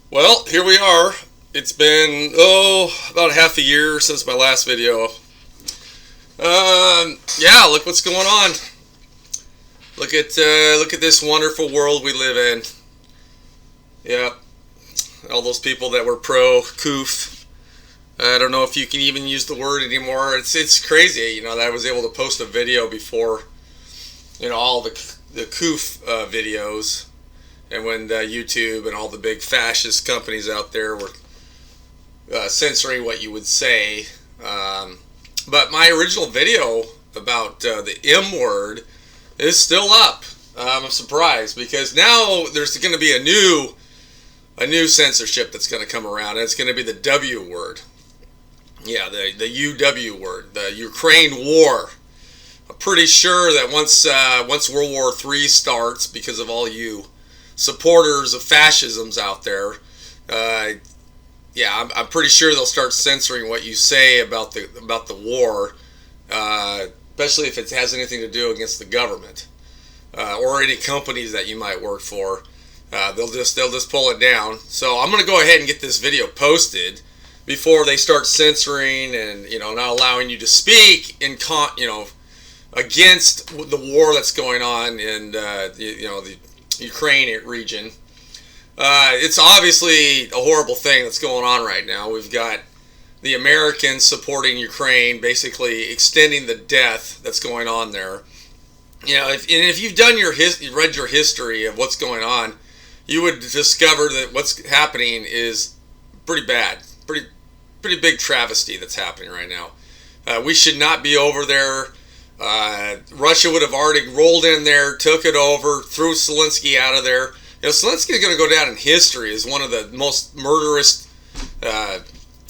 Well, here we are. It's been, about half a year since my last video. Yeah, look what's going on. Look at this wonderful world we live in. Yeah, all those people that were pro-coof. I don't know if you can even use the word anymore. It's crazy, that I was able to post a video before, all the coof videos, and when YouTube and all the big fascist companies out there were censoring what you would say. But my original video about the M word is still up. I'm surprised because now there's going to be a new censorship that's going to come around. And it's going to be the W word. Yeah, the UW word, the Ukraine war. I'm pretty sure that once World War III starts, because of all you supporters of fascisms out there, yeah, I'm pretty sure they'll start censoring what you say about the war, especially if it has anything to do against the government or any companies that you might work for. They'll just pull it down. So I'm going to go ahead and get this video posted before they start censoring and not allowing you to speak against the war that's going on in the Ukraine region. It's obviously a horrible thing that's going on right now. We've got the Americans supporting Ukraine, basically extending the death that's going on there. If you've done read your history of what's going on, you would discover that what's happening is pretty bad, pretty big travesty that's happening right now. We should not be over there. Russia would have already rolled in there, took it over, threw Zelensky out of there. Zelensky is going to go down in history as one of the most murderous,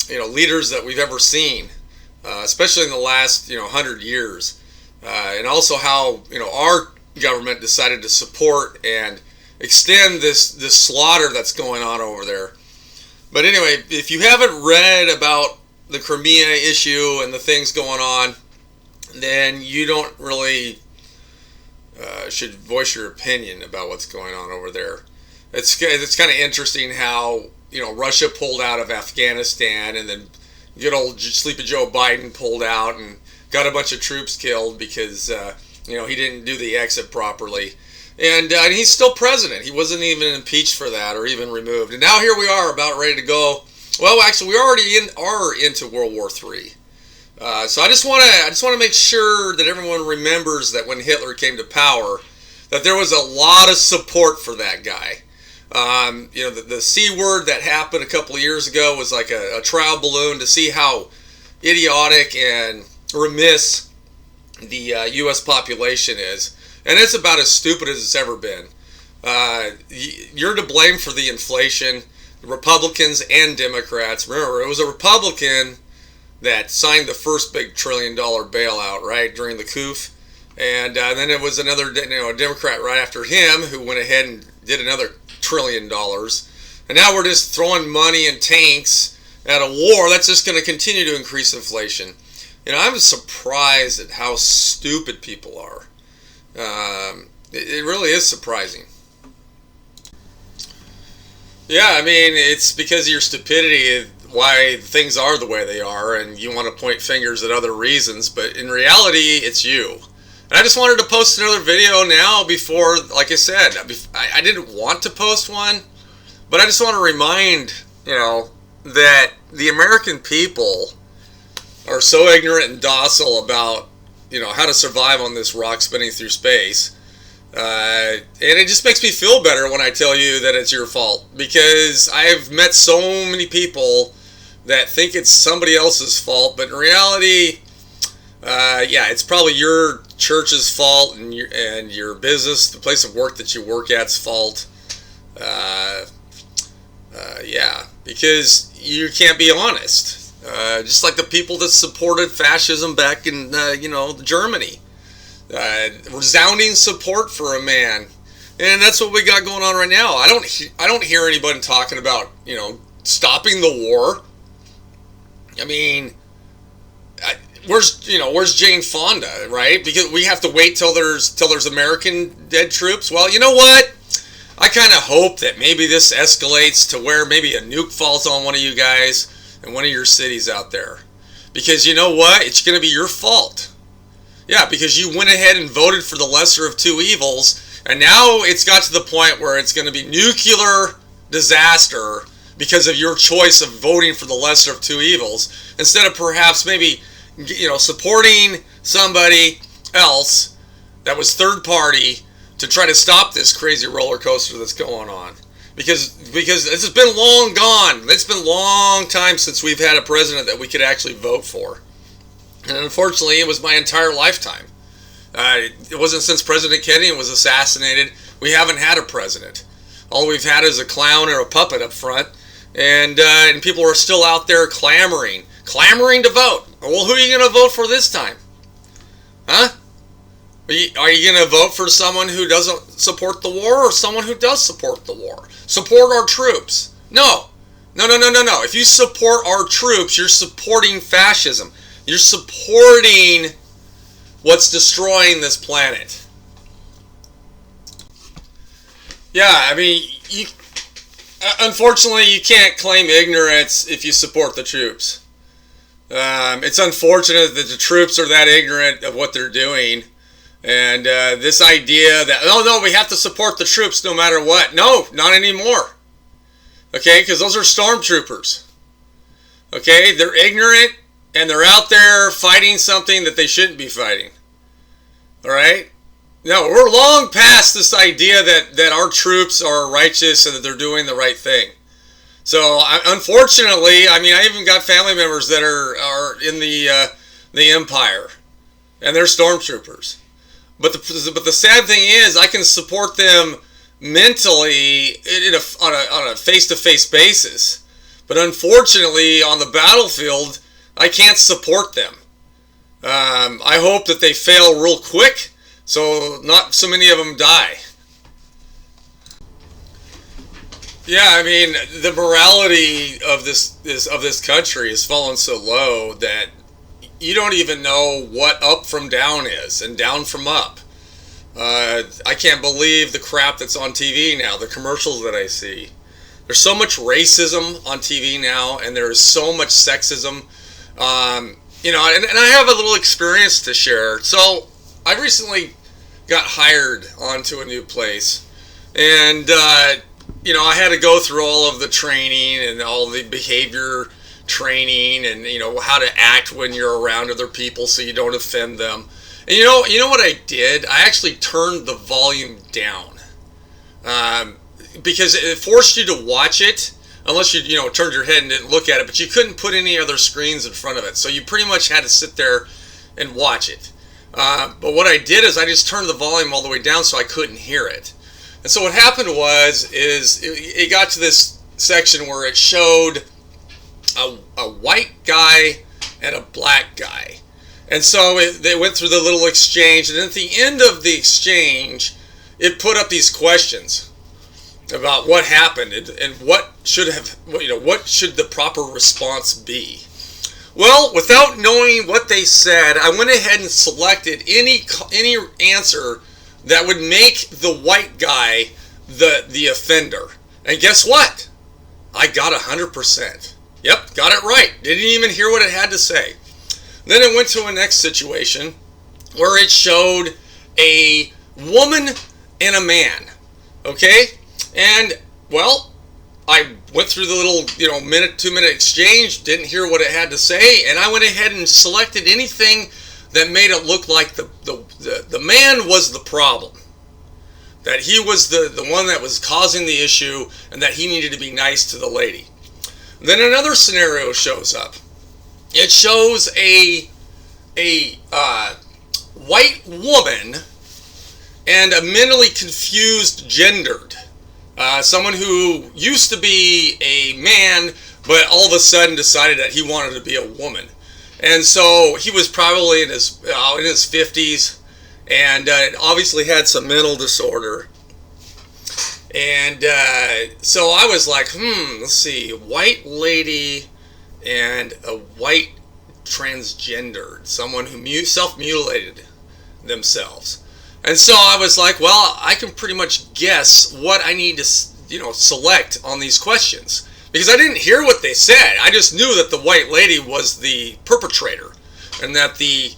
leaders that we've ever seen, especially in the last, 100 years. And also how, our government decided to support and extend this slaughter that's going on over there. But anyway, if you haven't read about the Crimea issue and the things going on, then you don't really should voice your opinion about what's going on over there. It's kind of interesting how Russia pulled out of Afghanistan, and then good old Sleepy Joe Biden pulled out and got a bunch of troops killed because he didn't do the exit properly, and he's still president. He wasn't even impeached for that or even removed, and now here we are about ready to go. Well, actually, we already are into World War III. So I just want to make sure that everyone remembers that when Hitler came to power, that there was a lot of support for that guy. The C word that happened a couple of years ago was like a trial balloon to see how idiotic and remiss the U.S. population is, and it's about as stupid as it's ever been. You're to blame for the inflation, Republicans and Democrats. Remember, it was a Republican that signed the first big $1 trillion bailout, right, during the coup. And then it was another Democrat right after him who went ahead and did another $1 trillion. And now we're just throwing money and tanks at a war that's just going to continue to increase inflation. I'm surprised at how stupid people are. It really is surprising. Yeah, I mean, it's because of your stupidity why things are the way they are, and you want to point fingers at other reasons, but in reality, it's you. And I just wanted to post another video now before, like I said, I didn't want to post one, but I just want to remind, that the American people are so ignorant and docile about, how to survive on this rock spinning through space. And it just makes me feel better when I tell you that it's your fault, because I've met so many people that think it's somebody else's fault, but in reality, it's probably your church's fault and your business, the place of work that you work at's fault. Because you can't be honest. Just like the people that supported fascism back in Germany. Resounding support for a man, and that's what we got going on right now. I don't hear anybody talking about stopping the war. I mean, where's Jane Fonda, right? Because we have to wait till there's American dead troops. Well, you know what? I kind of hope that maybe this escalates to where maybe a nuke falls on one of you guys in one of your cities out there. Because you know what? It's going to be your fault. Yeah, because you went ahead and voted for the lesser of two evils, and now it's got to the point where it's going to be nuclear disaster because of your choice of voting for the lesser of two evils, instead of perhaps maybe, supporting somebody else that was third party to try to stop this crazy roller coaster that's going on. Because it's been long gone. It's been a long time since we've had a president that we could actually vote for. And unfortunately, it was my entire lifetime. It wasn't since President Kennedy was assassinated. We haven't had a president. All we've had is a clown or a puppet up front. And people are still out there clamoring to vote. Well, who are you going to vote for this time? Huh? Are you going to vote for someone who doesn't support the war or someone who does support the war? Support our troops. No. If you support our troops, you're supporting fascism. You're supporting what's destroying this planet. Yeah, I mean, unfortunately, you can't claim ignorance if you support the troops. It's unfortunate that the troops are that ignorant of what they're doing. And this idea that, no, we have to support the troops no matter what. No, not anymore. Okay, because those are stormtroopers. Okay, they're ignorant and they're out there fighting something that they shouldn't be fighting. All right? No, we're long past this idea that our troops are righteous and that they're doing the right thing. So, unfortunately, I mean, I even got family members that are in the Empire, and they're stormtroopers. But the sad thing is, I can support them mentally on a face-to-face basis. But unfortunately, on the battlefield, I can't support them. I hope that they fail real quick, so not so many of them die. Yeah, I mean, the morality of this country has fallen so low that you don't even know what up from down is and down from up. I can't believe the crap that's on TV now, the commercials that I see. There's so much racism on TV now, and there is so much sexism. And I have a little experience to share. So I recently got hired onto a new place, and I had to go through all of the training and all the behavior training, and how to act when you're around other people so you don't offend them. And you know what I did? I actually turned the volume down, because it forced you to watch it unless you turned your head and didn't look at it, but you couldn't put any other screens in front of it, so you pretty much had to sit there and watch it. But what I did is I just turned the volume all the way down so I couldn't hear it. And so what happened was it got to this section where it showed a white guy and a black guy. And so they went through the little exchange, and at the end of the exchange, it put up these questions about what happened and what should the proper response be. Well, without knowing what they said, I went ahead and selected any answer that would make the white guy the offender. And guess what? I got 100%. Yep, got it right. Didn't even hear what it had to say. Then it went to a next situation where it showed a woman and a man. Okay? And, well, I went through the little, 2-minute exchange, didn't hear what it had to say, and I went ahead and selected anything that made it look like the man was the problem. That he was the one that was causing the issue, and that he needed to be nice to the lady. Then another scenario shows up. It shows a white woman and a mentally confused gendered. Someone who used to be a man, but all of a sudden decided that he wanted to be a woman. And so he was probably in his 50s, and obviously had some mental disorder. And so I was like, let's see, white lady and a white transgendered, someone who self-mutilated themselves. And so I was like, well, I can pretty much guess what I need to, select on these questions. Because I didn't hear what they said. I just knew that the white lady was the perpetrator, and that the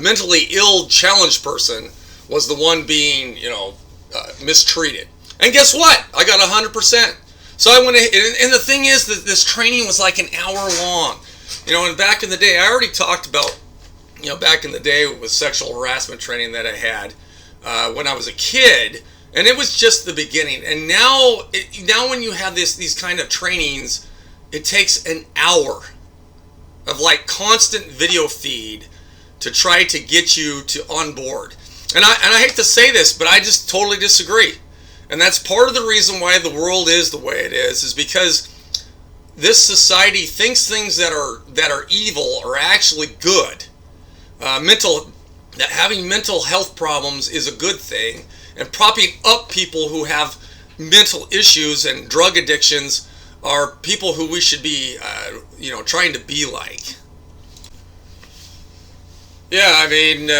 mentally ill challenged person was the one being, mistreated. And guess what? I got 100%. So I went ahead, and the thing is that this training was like an hour long. And back in the day, I already talked about, back in the day with sexual harassment training that I had when I was a kid, and it was just the beginning. And now when you have these kind of trainings, it takes an hour of like constant video feed to try to get you to on board. And I hate to say this, but I just totally disagree. And that's part of the reason why the world is the way it is because this society thinks things that are evil are actually good. Having mental health problems is a good thing, and propping up people who have mental issues and drug addictions are people who we should be, trying to be like. Yeah, I mean,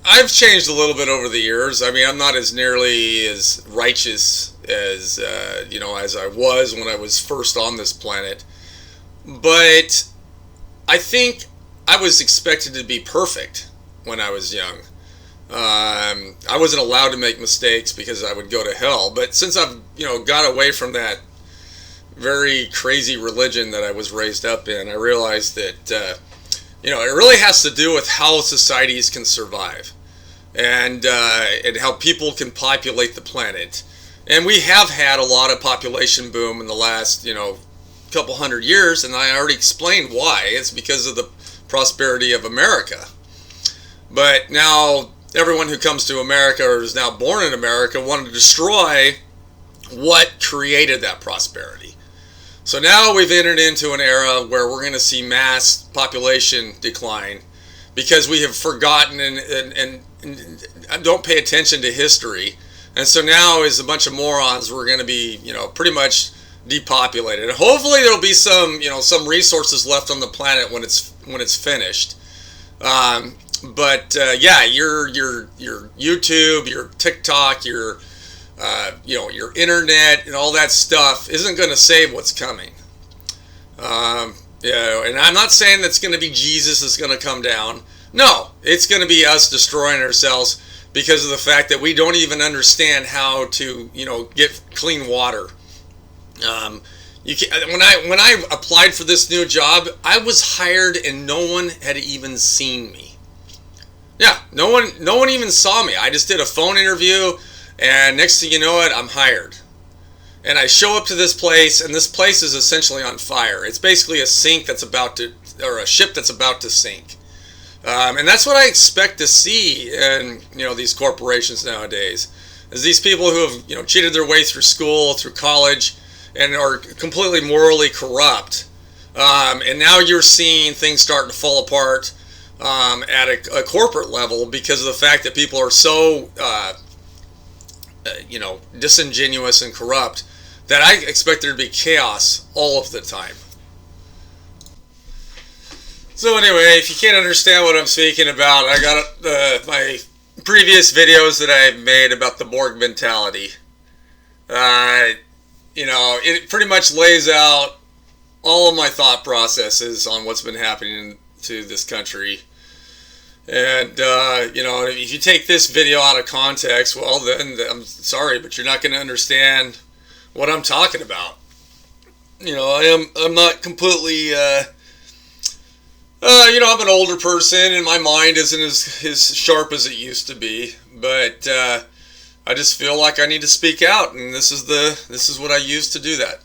I've changed a little bit over the years. I mean, I'm not as nearly as righteous as as I was when I was first on this planet, but I think I was expected to be perfect when I was young. I wasn't allowed to make mistakes because I would go to hell. But since I've got away from that very crazy religion that I was raised up in, I realized that it really has to do with how societies can survive and how people can populate the planet. And we have had a lot of population boom in the last couple hundred years, and I already explained why. It's because of the prosperity of America. But now everyone who comes to America or is now born in America want to destroy what created that prosperity. So now we've entered into an era where we're going to see mass population decline because we have forgotten and don't pay attention to history. And so now as a bunch of morons, we're going to be, pretty much depopulated. And hopefully there'll be some resources left on the planet when it's finished. But your YouTube, your TikTok, your internet and all that stuff isn't going to save what's coming. And I'm not saying that's going to be Jesus that's going to come down. No, it's going to be us destroying ourselves because of the fact that we don't even understand how to, get clean water. When I applied for this new job, I was hired and no one had even seen me. Yeah, no one even saw me. I just did a phone interview, and next thing you know it, I'm hired. And I show up to this place, and this place is essentially on fire. It's basically a sink that's or a ship that's about to sink. And that's what I expect to see in these corporations nowadays, is these people who have cheated their way through school, through college, and are completely morally corrupt. And now you're seeing things starting to fall apart at a corporate level because of the fact that people are so disingenuous and corrupt that I expect there to be chaos all of the time. So anyway, if you can't understand what I'm speaking about, I got my previous videos that I've made about the Borg mentality. It pretty much lays out all of my thought processes on what's been happening to this country. And, if you take this video out of context, well, then I'm sorry, but you're not going to understand what I'm talking about. I'm not completely, I'm an older person and my mind isn't as sharp as it used to be, but I just feel like I need to speak out, and this is what I use to do that.